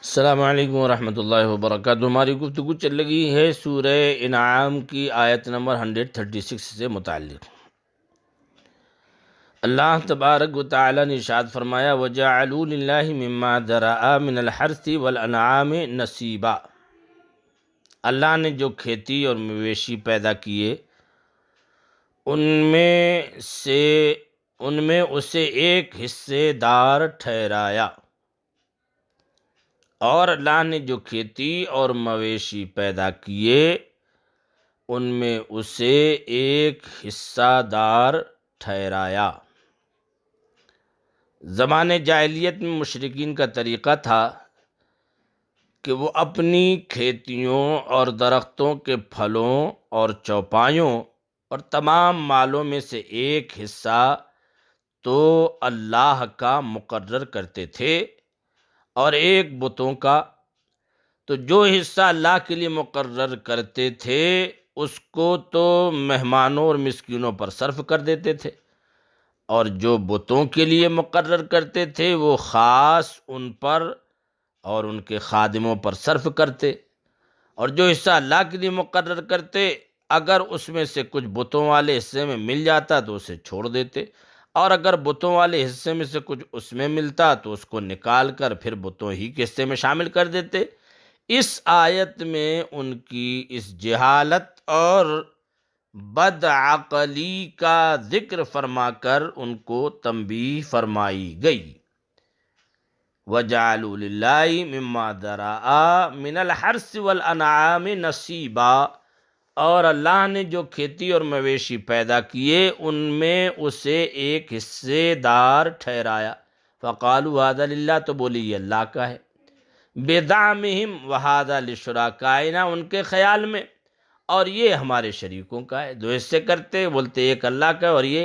السلام علیکم ورحمۃ اللہ وبرکاتہ۔ ہماری گفتگو چل رہی ہے سورہ انعام کی آیت نمبر 136 سے متعلق۔ اللہ تبارک و تعالی نے ارشاد فرمایا وَجَعَلُوا لِلَّهِ مِمَّا ذَرَأَ مِنَ الْحَرْثِ وَالْأَنْعَامِ نَصِيبًا، اللہ نے جو کھیتی اور مویشی پیدا کیے ان میں اسے ایک حصے دار ٹھہرایا، اور اللہ نے جو کھیتی اور مویشی پیدا کیے ان میں اسے ایک حصہ دار ٹھہرایا۔ زمانے جاہلیت میں مشرکین کا طریقہ تھا کہ وہ اپنی کھیتیوں اور درختوں کے پھلوں اور چوپایوں اور تمام مالوں میں سے ایک حصہ تو اللہ کا مقرر کرتے تھے اور ایک بتوں کا۔ تو جو حصہ اللہ کے لیے مقرر کرتے تھے اس کو تو مہمانوں اور مسکینوں پر صرف کر دیتے تھے، اور جو بتوں کے لیے مقرر کرتے تھے وہ خاص ان پر اور ان کے خادموں پر صرف کرتے، اور جو حصہ اللہ کے لیے مقرر کرتے اگر اس میں سے کچھ بتوں والے حصے میں مل جاتا تو اسے چھوڑ دیتے، اور اگر بتوں والے حصے میں سے کچھ اس میں ملتا تو اس کو نکال کر پھر بتوں ہی کے حصے میں شامل کر دیتے۔ اس آیت میں ان کی اس جہالت اور بدعقلی کا ذکر فرما کر ان کو تنبیہ فرمائی گئی۔ وَجَعَلُوا لِلَّهِ مِمَّا ذَرَأَ مِنَ الْحَرْثِ وَالْأَنْعَامِ نَصِيبًا، اور اللہ نے جو کھیتی اور مویشی پیدا کیے ان میں اسے ایک حصے دار ٹھہرایا۔ فَقَالُوا هَذَا لِلَّهِ، تو بولی یہ اللہ کا ہے، بِزَعْمِهِمْ وَهَذَا لِشُرَكَائِنَا، ان کے خیال میں، اور یہ ہمارے شریکوں کا ہے۔ دو حصے کرتے، بولتے ایک اللہ کا اور یہ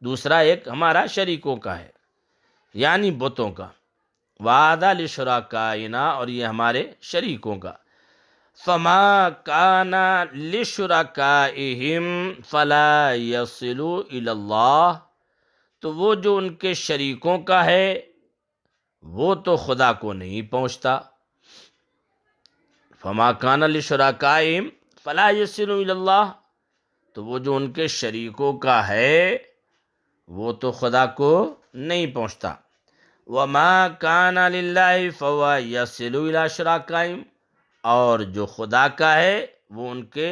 دوسرا ایک ہمارا شریکوں کا ہے، یعنی بتوں کا۔ وَهَذَا لِشُرَكَائِنَا، اور یہ ہمارے شریکوں کا۔ فَمَا كَانَ لِشُرَكَائِهِمْ فَلَا يَصِلُ إِلَى اللَّهِ، تو وہ جو ان کے شریکوں کا ہے وہ تو خدا کو نہیں پہنچتا۔ فَمَا كَانَ لِشُرَكَائِهِمْ فَلَا يَصِلُ إِلَى اللَّهِ، تو وہ جو ان کے شریکوں کا ہے وہ تو خدا کو نہیں پہنچتا۔ وَمَا كَانَ لِلَّهِ فَهُوَ يَصِلُ إِلَى شُرَكَائِهِمْ، اور جو خدا کا ہے وہ ان کے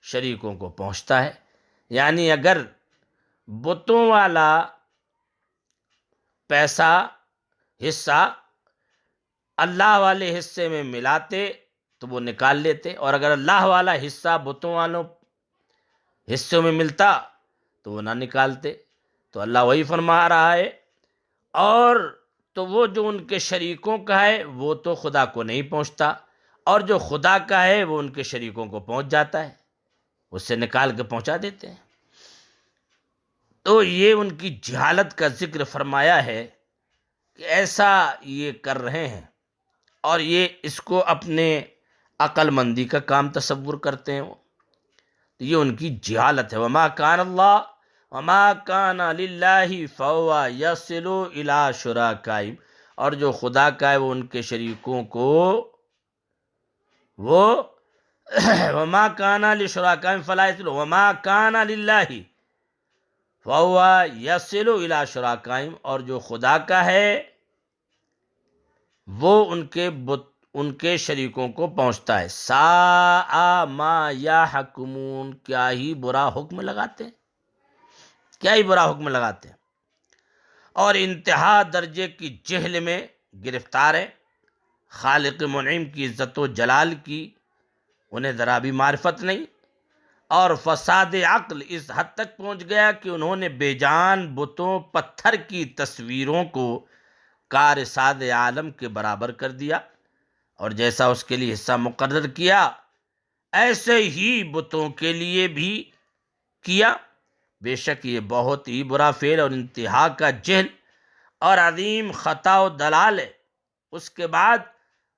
شریکوں کو پہنچتا ہے۔ یعنی اگر بتوں والا پیسہ حصہ اللہ والے حصے میں ملاتے تو وہ نکال لیتے، اور اگر اللہ والا حصہ بتوں والوں حصوں میں ملتا تو وہ نہ نکالتے۔ تو اللہ وہی فرما رہا ہے، اور تو وہ جو ان کے شریکوں کا ہے وہ تو خدا کو نہیں پہنچتا، اور جو خدا کا ہے وہ ان کے شریکوں کو پہنچ جاتا ہے، اس سے نکال کے پہنچا دیتے ہیں۔ تو یہ ان کی جہالت کا ذکر فرمایا ہے کہ ایسا یہ کر رہے ہیں، اور یہ اس کو اپنے عقل مندی کا کام تصور کرتے ہیں وہ، تو یہ ان کی جہالت ہے۔ وما کان اللہ وما کان للہ فہو یصل الی شرکائہم، اور جو خدا کا ہے وہ ان کے شریکوں کو وہ وما کان لشرکائہم فلا یصل وما کان للہ فہو یصل الی شرکائہم، اور جو خدا کا ہے وہ ان کے شریکوں کو پہنچتا ہے۔ ساء ما یحکمون، کیا ہی برا حکم لگاتے ہیں، کیا ہی برا حکم لگاتے ہیں، اور انتہا درجے کی جہل میں گرفتار ہے۔ خالق منعم کی عزت و جلال کی انہیں ذرا بھی معرفت نہیں، اور فساد عقل اس حد تک پہنچ گیا کہ انہوں نے بے جان بتوں پتھر کی تصویروں کو کار ساز عالم کے برابر کر دیا، اور جیسا اس کے لیے حصہ مقرر کیا ایسے ہی بتوں کے لیے بھی کیا۔ بے شک یہ بہت ہی برا فعل اور انتہا کا جہل اور عظیم خطا و دلال ہے۔ اس کے بعد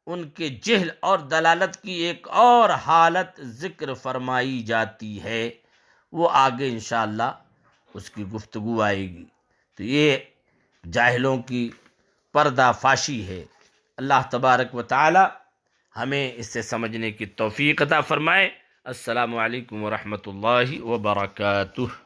ان کے جہل اور دلالت کی ایک اور حالت ذکر فرمائی جاتی ہے، وہ آگے انشاءاللہ اس کی گفتگو آئے گی۔ تو یہ جاہلوں کی پردہ فاشی ہے اللہ تبارک و تعالی ہمیں اس سے سمجھنے کی توفیق عطا فرمائے۔ السلام علیکم ورحمۃ اللہ وبرکاتہ۔